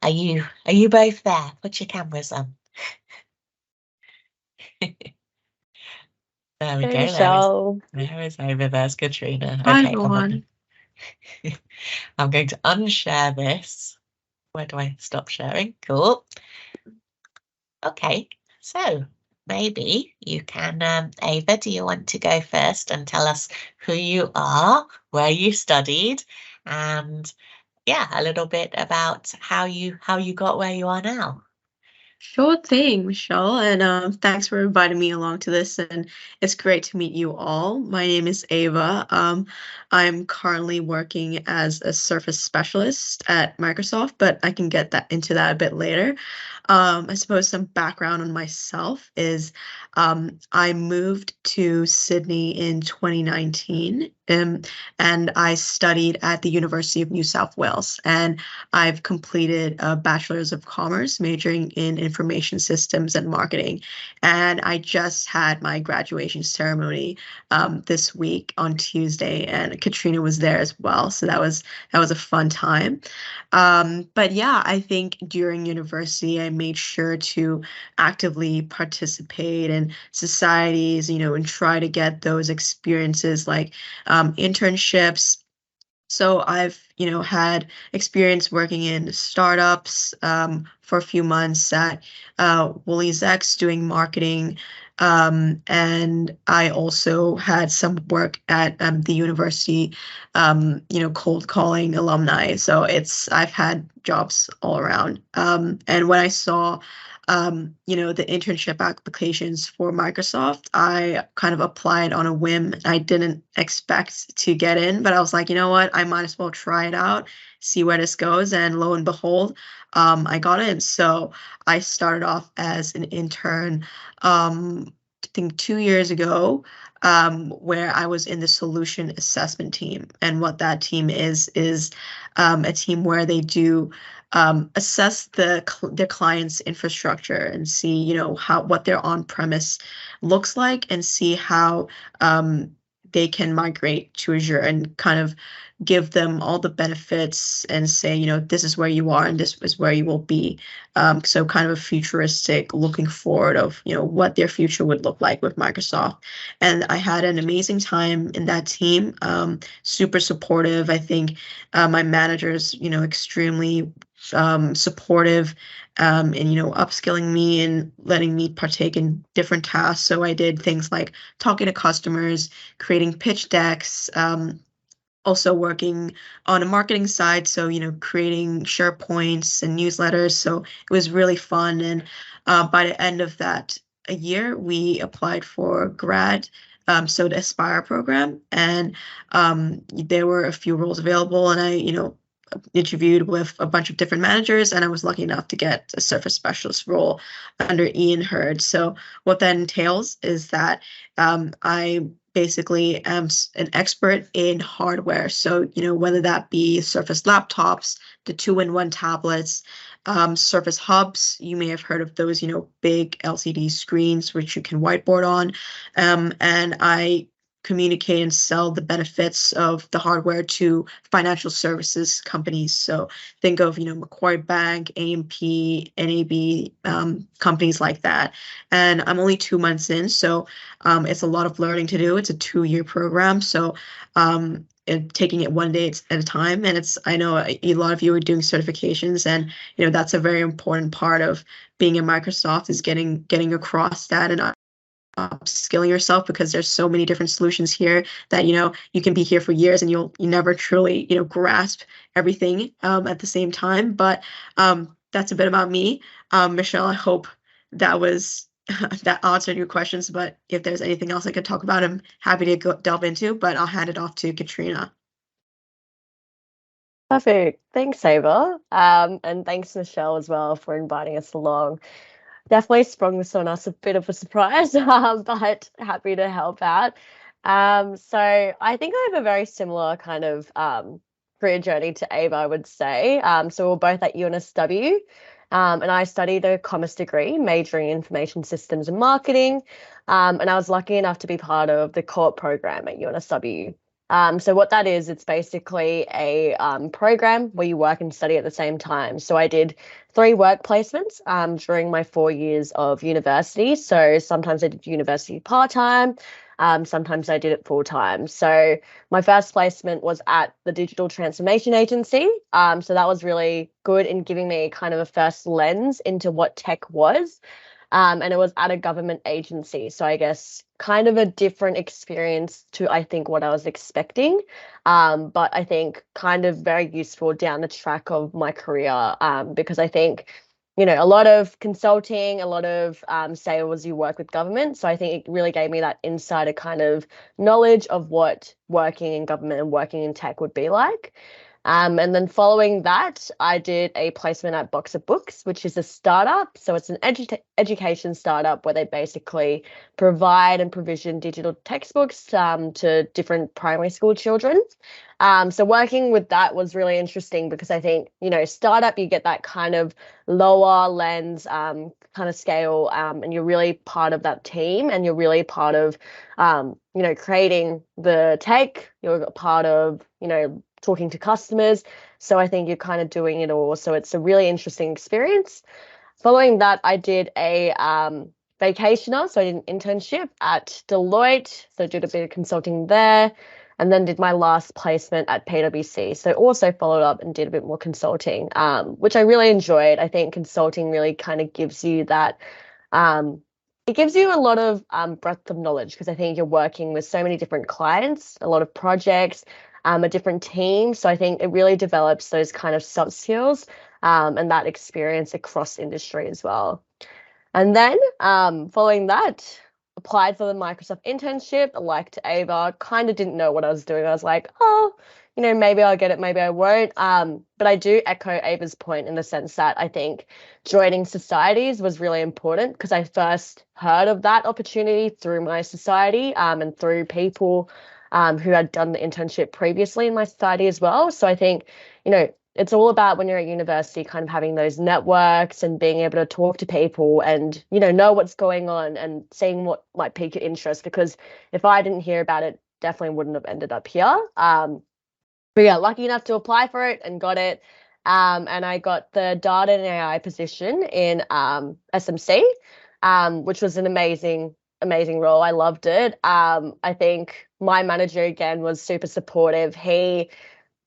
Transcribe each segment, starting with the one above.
Are you both there? Put your cameras on. There we Hey, go. Michelle. There is Ava. There's Katrina. Hi, Okay, everyone. I'm going to unshare this. Where do I stop sharing? Cool. Okay, so maybe you can, Ava, do you want to go first and tell us who you are, where you studied, and yeah, a little bit about how you got where you are now? Sure thing, Michelle, and thanks for inviting me along to this. And it's great to meet you all. My name is Ava. I'm currently working as a Surface specialist at Microsoft, but I can get that into that a bit later. I suppose some background on myself is I moved to Sydney in 2019, and I studied at the University of New South Wales. And I've completed a Bachelor's of Commerce, majoring in Information Systems and Marketing. And I just had my graduation ceremony this week on Tuesday, and Katrina was there as well. So that was a fun time. But yeah, I think during university, I made sure to actively participate in societies, and try to get those experiences like internships. So I've, had experience working in startups for a few months at Woolies X doing marketing. And I also had some work at the university, cold calling alumni. So I've had jobs all around. And when I saw the internship applications for Microsoft, I kind of applied on a whim. I didn't expect to get in, but I was like, you know what? I might as well try it out, see where this goes. And lo and behold, I got in. So I started off as an intern, I think 2 years ago, where I was in the solution assessment team. And what that team is a team where they do assess their client's infrastructure and see, what their on-premise looks like, and see how they can migrate to Azure, and kind of give them all the benefits and say, this is where you are and this is where you will be. So kind of a futuristic looking forward of, what their future would look like with Microsoft. And I had an amazing time in that team, super supportive. I think my managers, extremely supportive, and upskilling me and letting me partake in different tasks. So I did things like talking to customers, creating pitch decks, also working on a marketing side, so creating SharePoints and newsletters. So it was really fun. And by the end of that a year, we applied for grad. So the Aspire program, and there were a few roles available, and I, interviewed with a bunch of different managers, and I was lucky enough to get a Surface specialist role under Ian Hurd. So what that entails is that I basically am an expert in hardware. So, whether that be Surface laptops, the 2-in-1 tablets, Surface hubs, you may have heard of those, big LCD screens which you can whiteboard on. And I communicate and sell the benefits of the hardware to financial services companies. So think of, Macquarie Bank, AMP, NAB, companies like that. And I'm only 2 months in, so it's a lot of learning to do. It's a 2-year program, so and taking it one day at a time. And I know a lot of you are doing certifications, and that's a very important part of being in Microsoft, is getting across that and upskilling yourself, because there's so many different solutions here that you can be here for years and you never truly grasp everything at the same time. But that's a bit about me. Michelle, I hope that was that answered your questions, but if there's anything else I could talk about, I'm happy to delve into, but I'll hand it off to Katrina. Perfect. Thanks, Ava. And thanks, Michelle, as well, for inviting us along. Definitely sprung this on us a bit of a surprise, but happy to help out. So I think I have a very similar kind of career journey to Ava, I would say. So we're both at UNSW, and I studied a commerce degree, majoring in information systems and marketing. And I was lucky enough to be part of the co-op program at UNSW. So what that is, it's basically a program where you work and study at the same time. So I did 3 work placements during my 4 years of university. So sometimes I did university part-time, sometimes I did it full-time. So my first placement was at the Digital Transformation Agency. So that was really good in giving me kind of a first lens into what tech was. And it was at a government agency. So I guess kind of a different experience to, I think, what I was expecting. But I think kind of very useful down the track of my career, because I think, a lot of consulting, a lot of sales, you work with government. So I think it really gave me that insider kind of knowledge of what working in government and working in tech would be like. And then following that, I did a placement at Box of Books, which is a startup. So it's an education startup where they basically provide and provision digital textbooks to different primary school children. So working with that was really interesting because I think, startup, you get that kind of lower lens kind of scale, and you're really part of that team, and you're really part of, creating the tech. You're a part of, talking to customers. So I think you're kind of doing it all. So it's a really interesting experience. Following that, I did a vacationer. So I did an internship at Deloitte. So I did a bit of consulting there, and then did my last placement at PwC. So also followed up and did a bit more consulting, which I really enjoyed. I think consulting really kind of gives you that, it gives you a lot of breadth of knowledge because I think you're working with so many different clients, a lot of projects, a different team. So I think it really develops those kind of soft skills, and that experience across industry as well. And then following that, applied for the Microsoft internship. I liked Ava, kind of didn't know what I was doing. I was like, oh, maybe I'll get it, maybe I won't. But I do echo Ava's point in the sense that I think joining societies was really important because I first heard of that opportunity through my society, and through people who had done the internship previously in my society as well. So I think, it's all about when you're at university kind of having those networks and being able to talk to people and, know what's going on and seeing what might pique your interest. Because if I didn't hear about it, definitely wouldn't have ended up here. But yeah, lucky enough to apply for it and got it. And I got the data and AI position in SMC, which was an amazing role. I loved it. I think my manager again was super supportive. He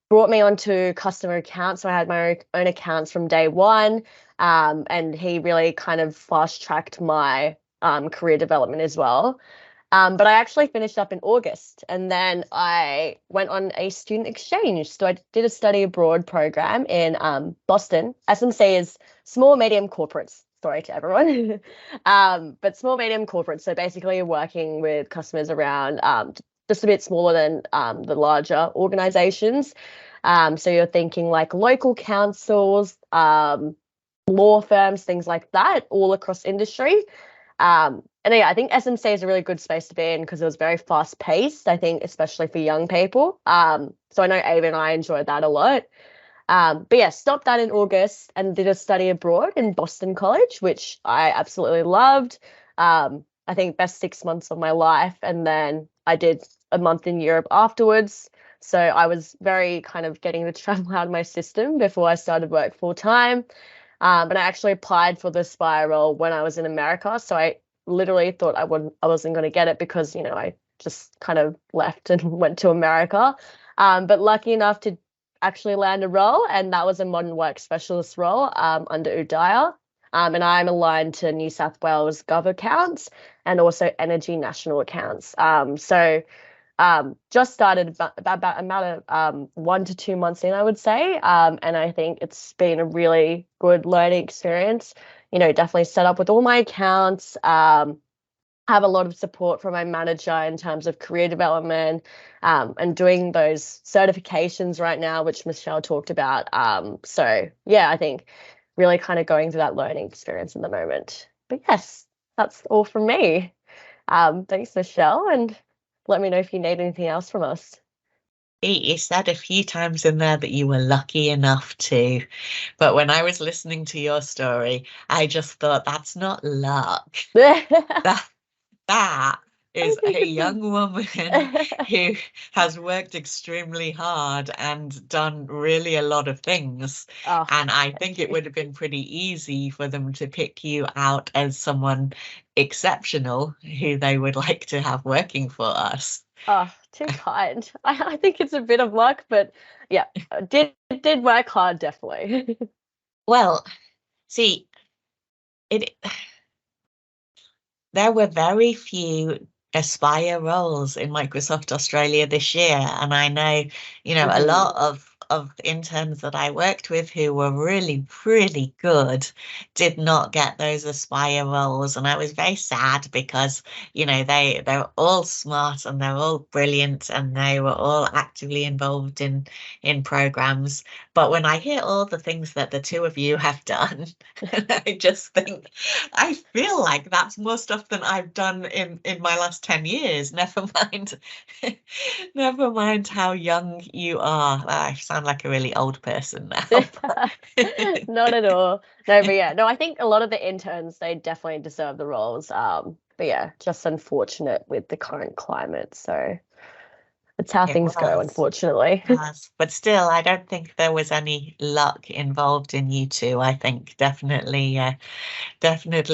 brought me onto customer accounts. So I had my own accounts from day one. And he really kind of fast tracked my career development as well. But I actually finished up in August and then I went on a student exchange. So I did a study abroad program in Boston. SMC is small, medium corporates. Sorry to everyone. But small, medium corporates. So basically you're working with customers around just a bit smaller than the larger organizations. So you're thinking like local councils, law firms, things like that, all across industry. And yeah, I think SMC is a really good space to be in because it was very fast paced, I think, especially for young people. So I know Ava and I enjoyed that a lot. But yeah, stopped that in August and did a study abroad in Boston College, which I absolutely loved. I think best 6 months of my life. And then I did a month in Europe afterwards. So I was very kind of getting the travel out of my system before I started work full time. But I actually applied for the Spire role when I was in America. So I literally thought I wasn't going to get it because, I just kind of left and went to America. But lucky enough to actually land a role, and that was a modern work specialist role under Udaya. And I'm aligned to New South Wales Gov accounts and also Energy National accounts. So just started about 1 to 2 months in, I would say. And I think it's been a really good learning experience. Definitely set up with all my accounts, have a lot of support from my manager in terms of career development, and doing those certifications right now, which Michelle talked about. So yeah, I think really kind of going through that learning experience in the moment. But yes, that's all from me. Thanks, Michelle, and let me know if you need anything else from us. You said a few times in there that you were lucky enough to, but when I was listening to your story, I just thought that's not luck. That is think a it's young woman who has worked extremely hard and done really a lot of things. Oh, And I thank think it you. would have been pretty easy for them to pick you out as someone exceptional who they would like to have working for us. Oh, too kind. I think it's a bit of luck, but yeah, did work hard, definitely. Well, see, it there were very few Aspire roles in Microsoft Australia this year, and I know, a lot of interns that I worked with who were really, really good did not get those Aspire roles, and I was very sad because, they're all smart and they're all brilliant and they were all actively involved in programs. But when I hear all the things that the two of you have done, I just think I feel like that's more stuff than I've done in my last 10 years. Never mind, never mind how young you are. I sound like a really old person now. Not at all. No, but yeah, no, I think a lot of the interns, they definitely deserve the roles. But yeah, just unfortunate with the current climate. So that's how It things go, was, unfortunately. but still, I don't think there was any luck involved in you two. I think definitely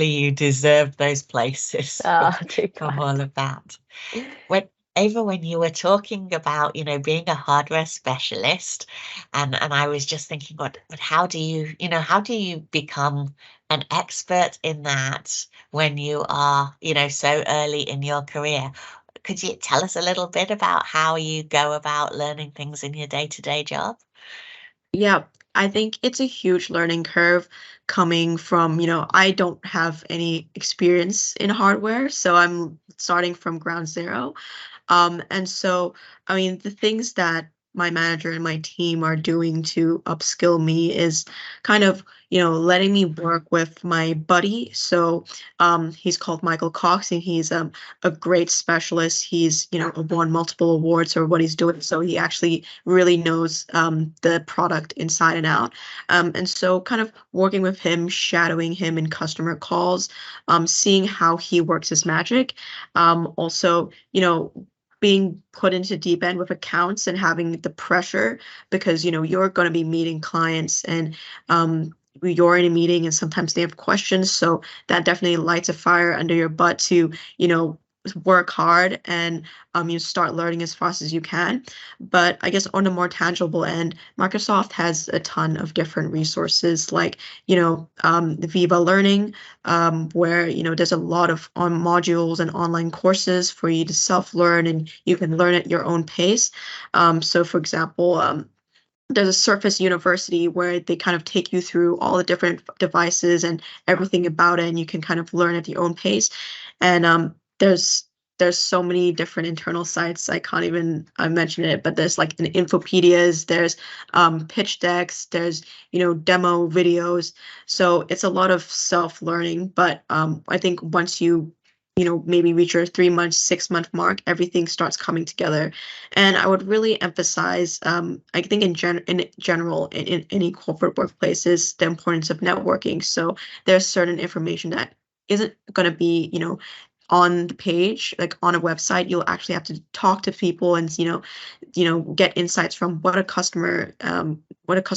you deserve those places Too from kind. all of that. When Ava, when you were talking about, being a hardware specialist, and I was just thinking, but how do you become an expert in that when you are, so early in your career? Could you tell us a little bit about how you go about learning things in your day-to-day job? Yeah, I think it's a huge learning curve coming from, I don't have any experience in hardware, so I'm starting from ground zero. And so, I mean, the things that my manager and my team are doing to upskill me is kind of, letting me work with my buddy. So, he's called Michael Cox, and he's a great specialist. He's, won multiple awards for what he's doing. So he actually really knows the product inside and out. And so, kind of working with him, shadowing him in customer calls, seeing how he works his magic. Also, being put into deep end with accounts and having the pressure because you're going to be meeting clients and you're in a meeting and sometimes they have questions, so that definitely lights a fire under your butt to work hard and you start learning as fast as you can. But I guess on a more tangible end, Microsoft has a ton of different resources like the Viva Learning, where there's a lot of modules and online courses for you to self-learn and you can learn at your own pace. So for example, there's a Surface University where they kind of take you through all the different devices and everything about it, and you can kind of learn at your own pace. And there's so many different internal sites. I can't even mention it, but there's like an Infopedias, there's pitch decks, there's demo videos. So it's a lot of self-learning. But I think once you maybe reach your 3 month, 6 month mark, everything starts coming together. And I would really emphasize, I think in general, in any corporate workplaces, the importance of networking. So there's certain information that isn't going to be, on the page, like on a website. You'll actually have to talk to people and, get insights from what a customer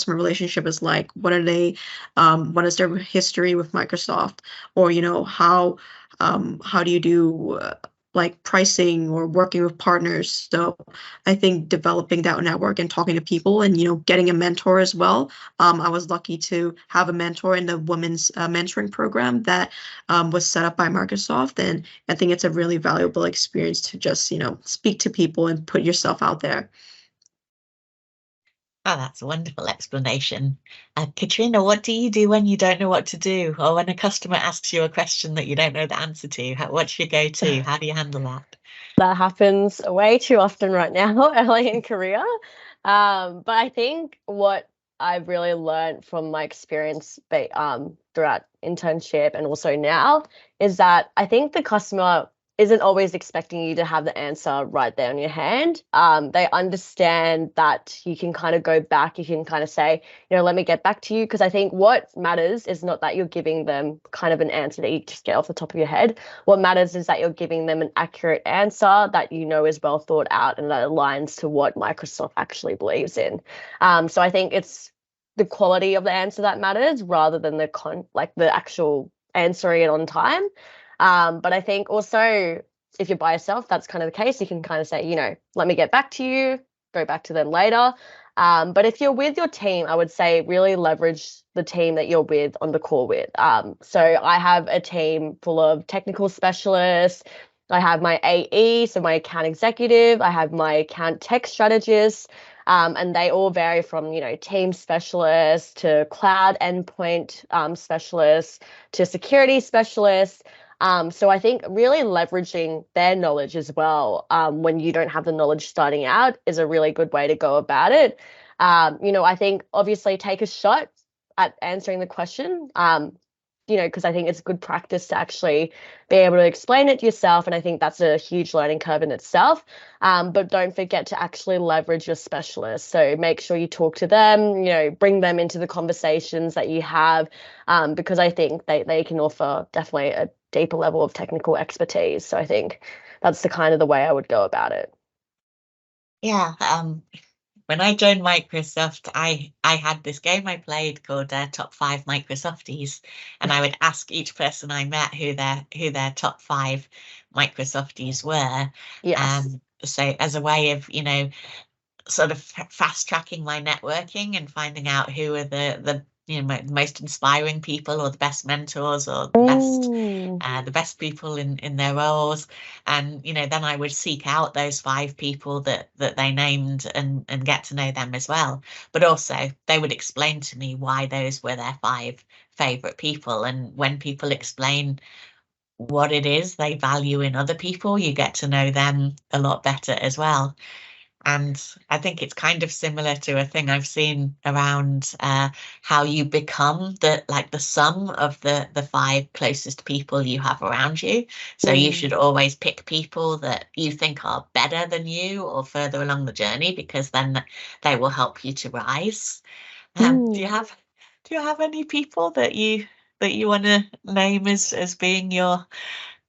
relationship is like. What are they, what is their history with Microsoft? Or, how do you do like pricing or working with partners? So I think developing that network and talking to people and getting a mentor as well. I was lucky to have a mentor in the women's mentoring program that was set up by Microsoft, and I think it's a really valuable experience to just speak to people and put yourself out there. Oh, that's a wonderful explanation. Katrina, what do you do when you don't know what to do, or when a customer asks you a question that you don't know the answer to? What's your go-to? How do you handle that? That happens way too often right now, early in career. But I think what I've really learned from my experience throughout internship and also now is that I think the customer isn't always expecting you to have the answer right there on your hand. They understand that you can kind of go back, you can kind of say, let me get back to you. Because I think what matters is not that you're giving them kind of an answer that you just get off the top of your head. What matters is that you're giving them an accurate answer that is well thought out and that aligns to what Microsoft actually believes in. So I think it's the quality of the answer that matters rather than the actual answering it on time. But I think also if you're by yourself, that's kind of the case. You can kind of say, let me get back to you, go back to them later. But if you're with your team, I would say really leverage the team that you're with on the call with. So I have a team full of technical specialists. I have my AE, so my account executive. I have my account tech strategist. And they all vary from, team specialists to cloud endpoint specialists to security specialists. So I think really leveraging their knowledge as well when you don't have the knowledge starting out is a really good way to go about it. I think obviously take a shot at answering the question, because I think it's good practice to actually be able to explain it to yourself. And I think that's a huge learning curve in itself. But don't forget to actually leverage your specialists. So make sure you talk to them, bring them into the conversations that you have, because I think they can offer definitely a deeper level of technical expertise. So I think that's the way I would go about it. Yeah. When I joined Microsoft, I had this game I played called Top 5 Microsofties, and I would ask each person I met who their top 5 Microsofties were. Yes. So as a way of, sort of fast tracking my networking and finding out who are the most inspiring people or the best mentors or the best people in their roles. And then I would seek out those 5 people that they named and get to know them as well. But also they would explain to me why those were their 5 favorite people. And when people explain what it is they value in other people, you get to know them a lot better as well. And I think it's kind of similar to a thing I've seen around how you become the sum of the 5 closest people you have around you. So you should always pick people that you think are better than you or further along the journey, because then they will help you to rise. Do you have any people that you want to name as being your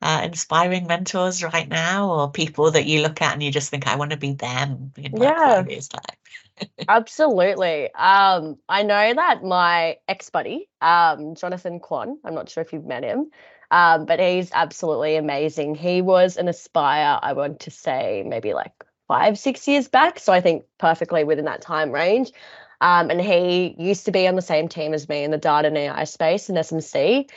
inspiring mentors right now, or people that you look at and you just think, I want to be them in 5 years' time? Absolutely. I know that my ex-buddy, Jonathan Kwan, I'm not sure if you've met him, but he's absolutely amazing. He was an Aspire, I want to say maybe 5-6 years back. So I think perfectly within that time range. And he used to be on the same team as me in the data and AI space in SMC.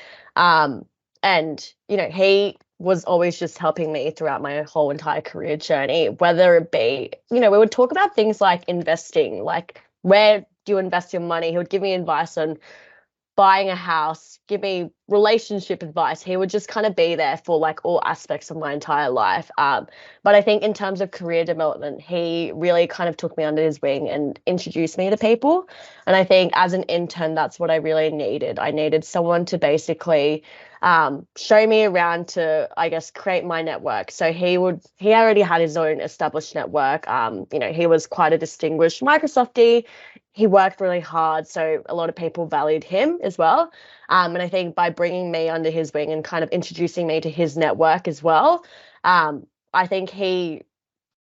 And, he was always just helping me throughout my whole entire career journey, whether it be, we would talk about things like investing, like where do you invest your money? He would give me advice on buying a house, give me relationship advice. He would just kind of be there for all aspects of my entire life. But I think in terms of career development, he really kind of took me under his wing and introduced me to people. And I think as an intern, that's what I really needed. I needed someone to basically show me around to, I guess, create my network. So he already had his own established network. He was quite a distinguished Microsoftie. He worked really hard, so a lot of people valued him as well. And I think by bringing me under his wing and kind of introducing me to his network as well, I think he,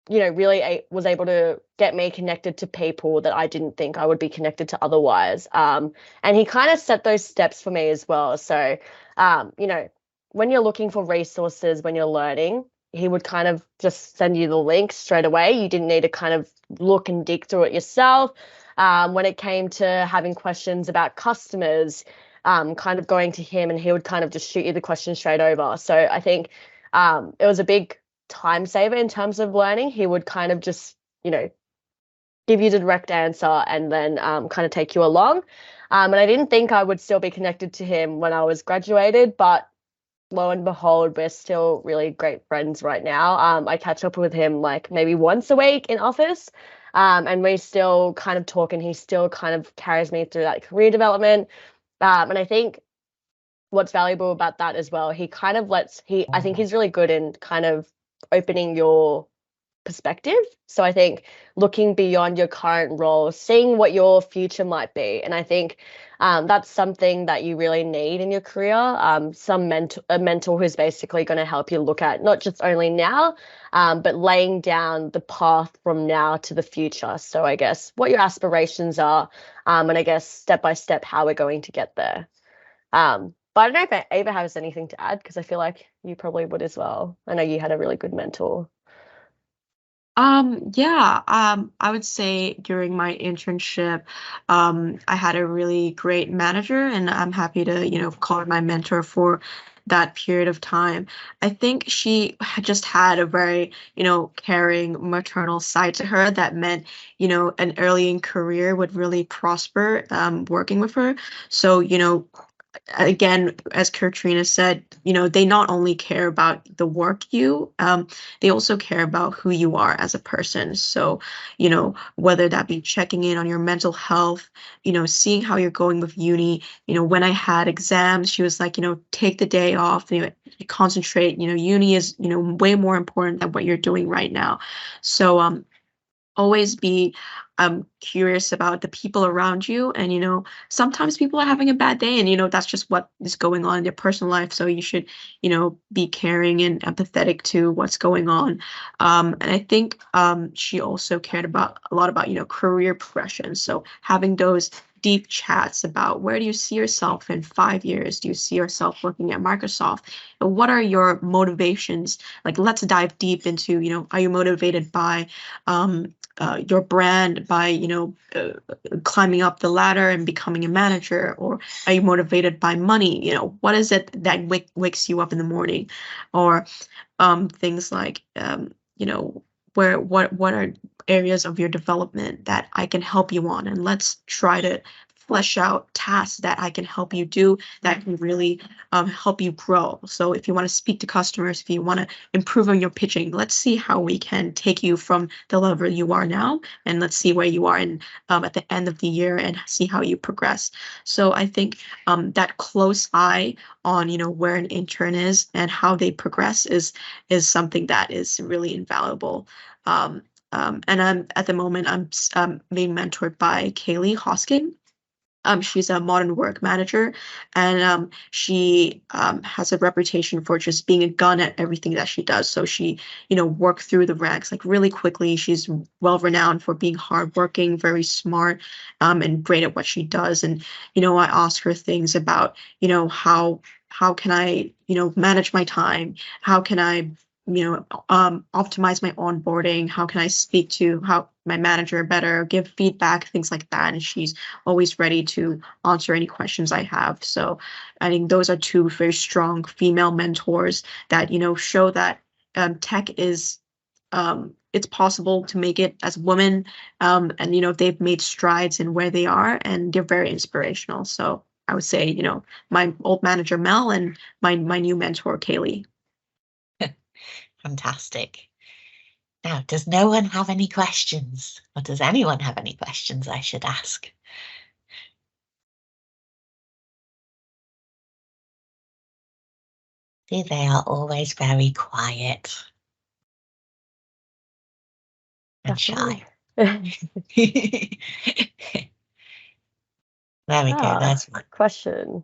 really was able to get me connected to people that I didn't think I would be connected to otherwise. And he kind of set those steps for me as well. So, when you're looking for resources, when you're learning, he would kind of just send you the link straight away. You didn't need to kind of look and dig through it yourself. When it came to having questions about customers, kind of going to him and he would kind of just shoot you the question straight over. So I think it was a big time saver in terms of learning. He would kind of just, give you the direct answer and then kind of take you along. And I didn't think I would still be connected to him when I was graduated, but lo and behold, we're still really great friends right now. I catch up with him maybe once a week in office. And we still kind of talk and he still kind of carries me through that career development. And I think what's valuable about that as well, he kind of I think he's really good in kind of opening your perspective. So I think looking beyond your current role, seeing what your future might be, and I think that's something that you really need in your career. A mentor who's basically going to help you look at not just only now, but laying down the path from now to the future. So I guess what your aspirations are, and I guess step by step how we're going to get there. But I don't know if Ava has anything to add, because I feel like you probably would as well. I know you had a really good mentor. Yeah, I would say during my internship, I had a really great manager, and I'm happy to, call her my mentor for that period of time. I think she had just had a very, caring maternal side to her that meant, an early in career would really prosper, working with her. So, again, as Katrina said, they not only care about the work they also care about who you are as a person. So, whether that be checking in on your mental health, seeing how you're going with uni. When I had exams, she was like, take the day off, concentrate. Uni is, way more important than what you're doing right now. So, always be curious about the people around you, and sometimes people are having a bad day, and that's just what is going on in their personal life, so you should be caring and empathetic to what's going on. And I think she also cared about a lot about career progression, so having those deep chats about where do you see yourself in 5 years. Do you see yourself working at Microsoft? And what are your motivations? Like, let's dive deep into are you motivated by your brand, by climbing up the ladder and becoming a manager, or are you motivated by money? What is it that wakes you up in the morning? Or things like what are areas of your development that I can help you on, and let's try to flesh out tasks that I can help you do that can really help you grow. So if you want to speak to customers, if you want to improve on your pitching, let's see how we can take you from the level you are now, and let's see where you are in at the end of the year, and see how you progress. So I think that close eye on where an intern is and how they progress is something that is really invaluable. And I'm at the moment I'm being mentored by Kaylee Hosking. She's a modern work manager, and she has a reputation for just being a gun at everything that she does. So she, worked through the ranks like really quickly. She's well renowned for being hardworking, very smart, and great at what she does. And I ask her things about, how can I, manage my time? How can I optimize my onboarding? How can I speak to my manager better, give feedback, things like that? And she's always ready to answer any questions I have. So I think those are two very strong female mentors that, show that tech is, it's possible to make it as women, and, they've made strides in where they are, and they're very inspirational. So I would say, my old manager, Mel, and my new mentor, Kaylee. Fantastic. Now, does no one have any questions? Or does anyone have any questions I should ask? See, they are always very quiet and shy. There we go. That's one question.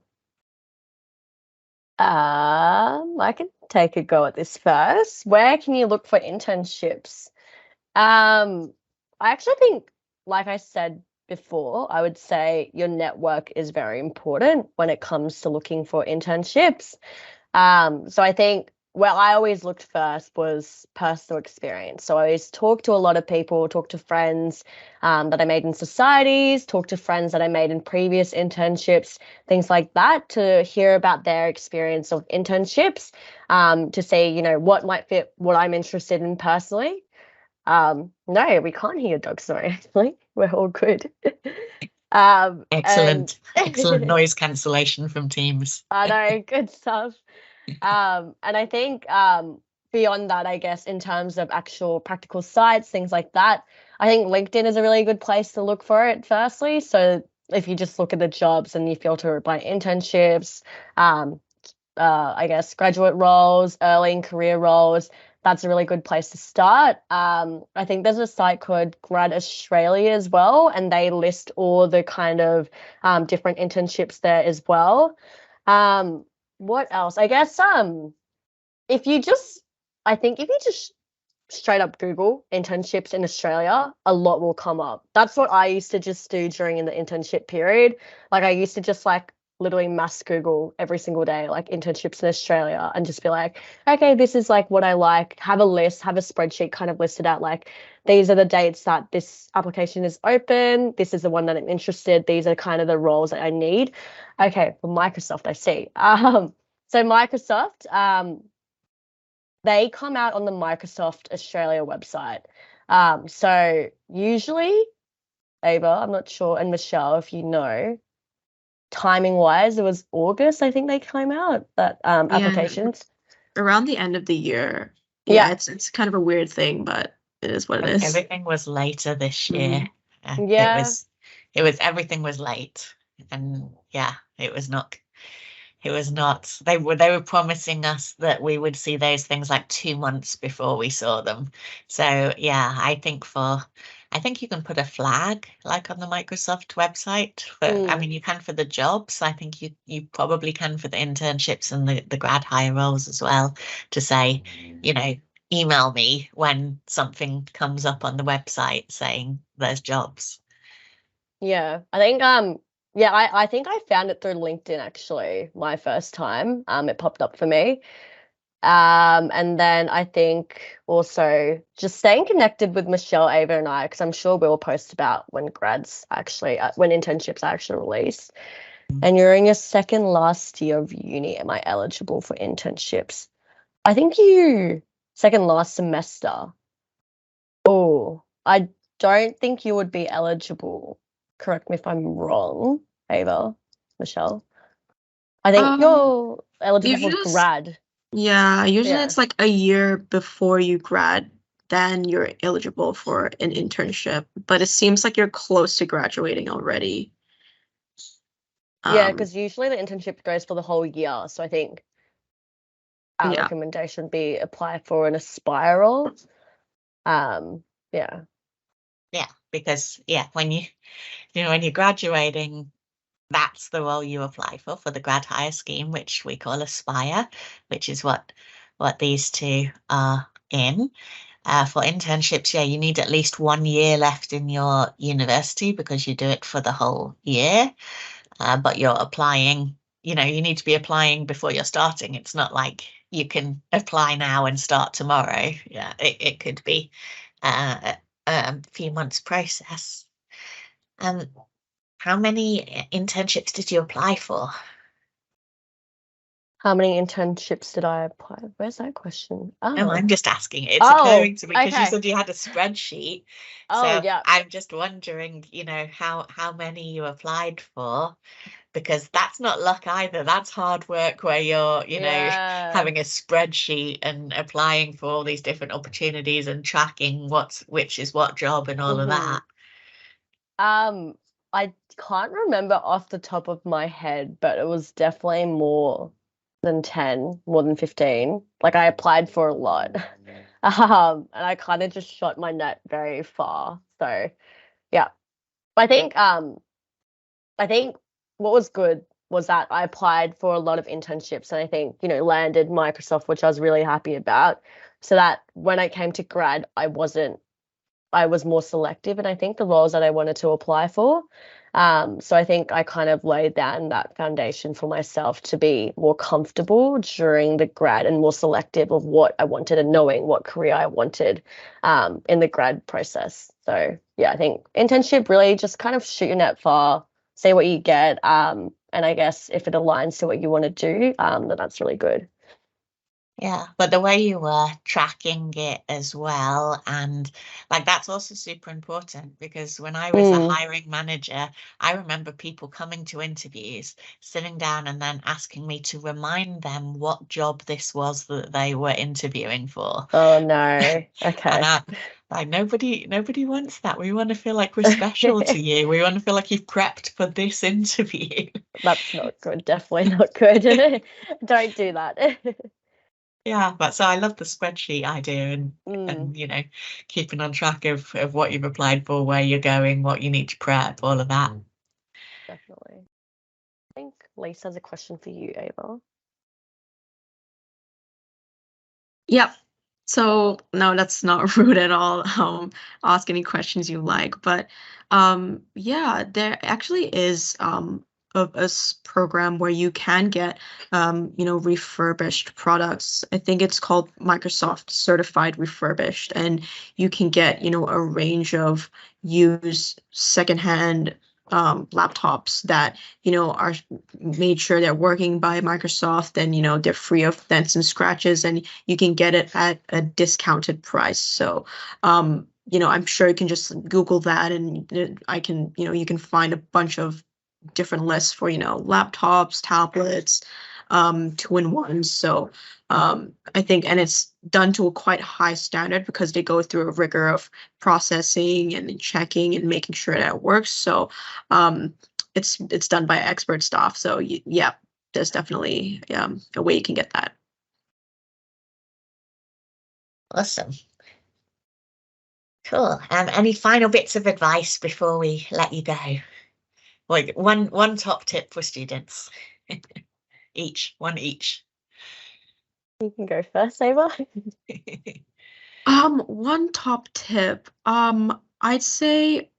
I can take a go at this first. Where can you look for internships? I actually think, like I said before, I would say your network is very important when it comes to looking for internships. So I think where I always looked first was personal experience. So I always talked to a lot of people, talked to friends that I made in societies, talked to friends that I made in previous internships, things like that, to hear about their experience of internships, to see, what might fit what I'm interested in personally. No, we can't hear your dog snoring, actually. We're all good. excellent noise cancellation from Teams. I know, good stuff. And I think beyond that, I guess, in terms of actual practical sites, things like that, I think LinkedIn is a really good place to look for it, firstly. So if you just look at the jobs and you filter it by internships, I guess graduate roles, early in career roles, that's a really good place to start. I think there's a site called Grad Australia as well, and they list all the kind of different internships there as well. What else? I guess if you just, I think if you just straight up Google internships in Australia, a lot will come up. That's what I used to just do during in the internship period. Like I used to just like literally mass Google every single day, like internships in Australia, and just be like, okay, this is like what I like. Have a list, have a spreadsheet kind of listed out like these are the dates that this application is open. This is the one that I'm interested. These are kind of the roles that I need. Okay, for Microsoft, I see. So Microsoft, they come out on the Microsoft Australia website. So usually, Ava, I'm not sure, and Michelle, if you know, timing wise, it was August, I think they came out that applications. Around the end of the year. Yeah. It's kind of a weird thing, but it is what it is. Everything was later this year. Yeah. Everything was late, and yeah, it was not. They were promising us that we would see those things like 2 months before we saw them. So yeah, I think you can put a flag like on the Microsoft website. I mean, you can for the jobs. I think you probably can for the internships and the grad hire roles as well, to say, email me when something comes up on the website saying there's jobs. Yeah, I think I think I found it through LinkedIn actually, my first time. It popped up for me. And then I think also just staying connected with Michelle, Ava, and I, because I'm sure we'll post about when when internships are actually released. And you're in your second last year of uni. Am I eligible for internships? I think second last semester. Oh, I don't think you would be eligible. Correct me if I'm wrong, Ava, Michelle. I think you're eligible for grad. Yeah, usually it's like a year before you grad, then you're eligible for an internship. But it seems like you're close to graduating already. Yeah, because usually the internship goes for the whole year. So I think our recommendation would be apply for an Aspire role. Yeah. Yeah, because when you're graduating, that's the role you apply for the grad hire scheme, which we call Aspire, which is what these two are in. For internships, you need at least 1 year left in your university because you do it for the whole year. But you're applying, you need to be applying before you're starting. It's not like you can apply now and start tomorrow. Yeah, it could be a few months process. How many internships did you apply for? How many internships did I apply? Where's that question? Oh, I'm just asking it. It's occurring to me because you said you had a spreadsheet. Oh, yeah. I'm just wondering, how many you applied for, because that's not luck either. That's hard work where you're, having a spreadsheet and applying for all these different opportunities and tracking which is what job and all of that. I can't remember off the top of my head, but it was definitely more than 10, more than 15. Like I applied for a lot. And I kind of just shot my net very far. So yeah. I think what was good was that I applied for a lot of internships and I think, landed Microsoft, which I was really happy about. So that when I came to grad, I was more selective and I think the roles that I wanted to apply for. So I think I kind of laid down that foundation for myself to be more comfortable during the grad and more selective of what I wanted and knowing what career I wanted in the grad process. So yeah, I think internship really just kind of shoot your net far, see what you get. And I guess if it aligns to what you want to do, then that's really good. Yeah, but the way you were tracking it as well, and like that's also super important because when I was a hiring manager, I remember people coming to interviews, sitting down and then asking me to remind them what job this was that they were interviewing for. Oh no. And Okay. like nobody wants that. We want to feel like we're special to you. We want to feel like you've prepped for this interview. That's not good. Definitely not good. Don't do that. Yeah, but so I love the spreadsheet idea and Mm, you know, keeping on track of what you've applied for, where you're going, what you need to prep, all of that. definitely. I think Lisa has a question for you, Ava. Yep. So no, that's not rude at all. Ask any questions you like, but yeah, there actually is program where you can get refurbished products. I think it's called Microsoft Certified Refurbished, and you can get a range of used secondhand laptops that are made sure they're working by Microsoft, and they're free of dents and scratches, and you can get it at a discounted price. So I'm sure you can just Google that, and you can find a bunch of different lists for laptops, tablets, two-in-ones. So I think, and it's done to a quite high standard because they go through a rigor of processing and checking and making sure that it works. So it's done by expert staff. So yeah, there's definitely a way you can get that. Awesome. Cool. Any final bits of advice before we let you go? Like one top tip for students. One each. You can go first, Ava. One top tip. I'd say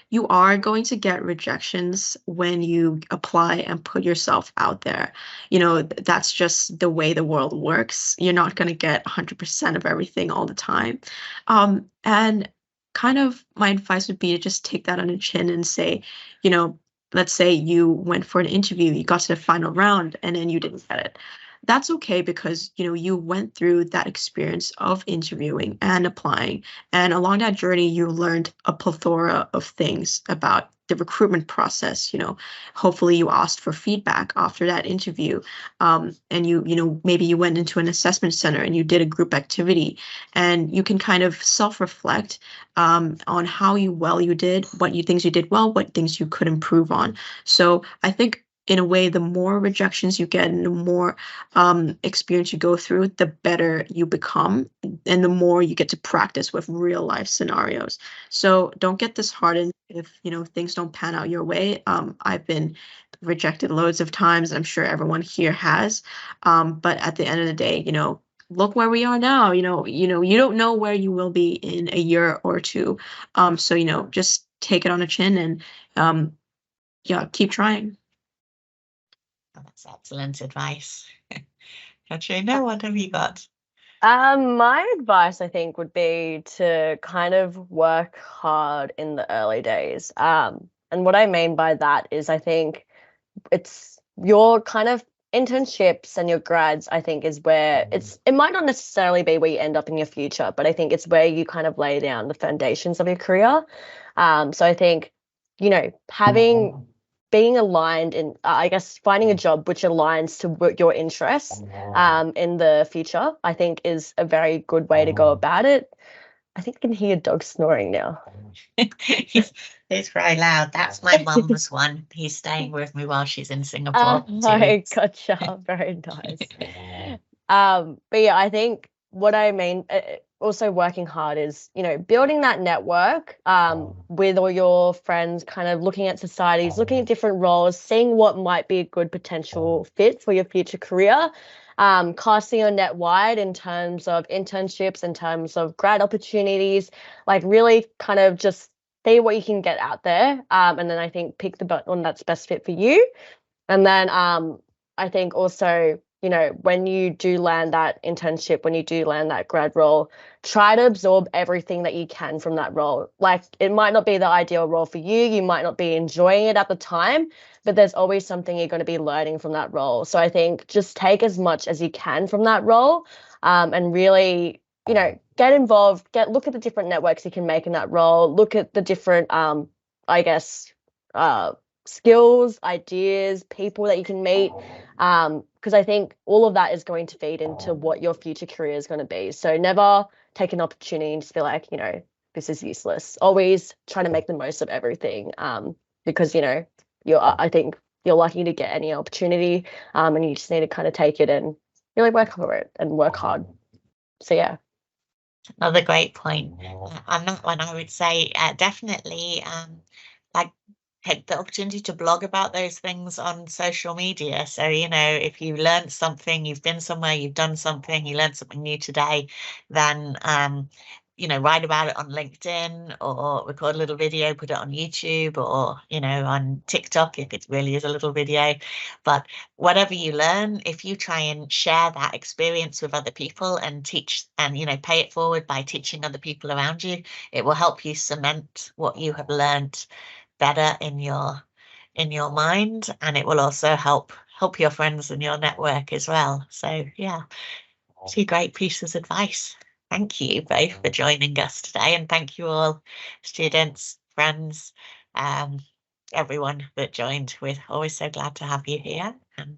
you are going to get rejections when you apply and put yourself out there. That's just the way the world works. You're not going to get 100% of everything all the time. And kind of my advice would be to just take that on the chin and say, let's say you went for an interview, you got to the final round, and then you didn't get it. That's okay because you went through that experience of interviewing and applying, and along that journey, you learned a plethora of things about the recruitment process. Hopefully you asked for feedback after that interview. And maybe you went into an assessment center and you did a group activity, and you can kind of self-reflect on how you did, things you did well, what things you could improve on. So I think in a way, the more rejections you get and the more experience you go through, the better you become, and the more you get to practice with real life scenarios. So don't get disheartened if things don't pan out your way. I've been rejected loads of times. I'm sure everyone here has. But at the end of the day, look where we are now. You don't know where you will be in a year or two. So just take it on a chin and yeah, keep trying. Oh, that's excellent advice. Katrina, what have you got? My advice, I think, would be to kind of work hard in the early days. And what I mean by that is I think it's your kind of internships and your grads, I think, is where it might not necessarily be where you end up in your future, but I think it's where you kind of lay down the foundations of your career. So I think, being aligned in, I guess, finding a job which aligns to your interests in the future, I think is a very good way to go about it. I think I can hear dog snoring now. He's very loud. That's my mum's one. He's staying with me while she's in Singapore. 2 I weeks. gotcha. Very nice. But yeah, I think what I mean, also working hard is, building that network with all your friends, kind of looking at societies, looking at different roles, seeing what might be a good potential fit for your future career. Casting your net wide in terms of internships, in terms of grad opportunities, like really kind of just see what you can get out there. And then I think pick the one that's best fit for you. And then I think also you know, when you do land that internship, when you do land that grad role, try to absorb everything that you can from that role. Like, it might not be the ideal role for you, you might not be enjoying it at the time, but there's always something you're going to be learning from that role. So I think just take as much as you can from that role, and really, you know, get involved, look at the different networks you can make in that role, look at the different, I guess, skills, ideas, people that you can meet, because I think all of that is going to feed into what your future career is going to be. So never take an opportunity and just be like, you know, this is useless. Always try to make the most of everything, because, you know, I think you're lucky to get any opportunity, and you just need to kind of take it and really work for it and work hard. So yeah. Another great point. On that one, I would say definitely like take the opportunity to blog about those things on social media. So, you know, if you learned something, you've been somewhere, you've done something, you learned something new today, then you know, write about it on LinkedIn or record a little video, put it on YouTube or, you know, on TikTok if it really is a little video. But whatever you learn, if you try and share that experience with other people and teach and, you know, pay it forward by teaching other people around you, it will help you cement what you have learned better in your mind, and it will also help your friends and your network as well. So yeah, 2 great pieces of advice. Thank you both for joining us today, and thank you all, students, friends, everyone that joined. We're always so glad to have you here. And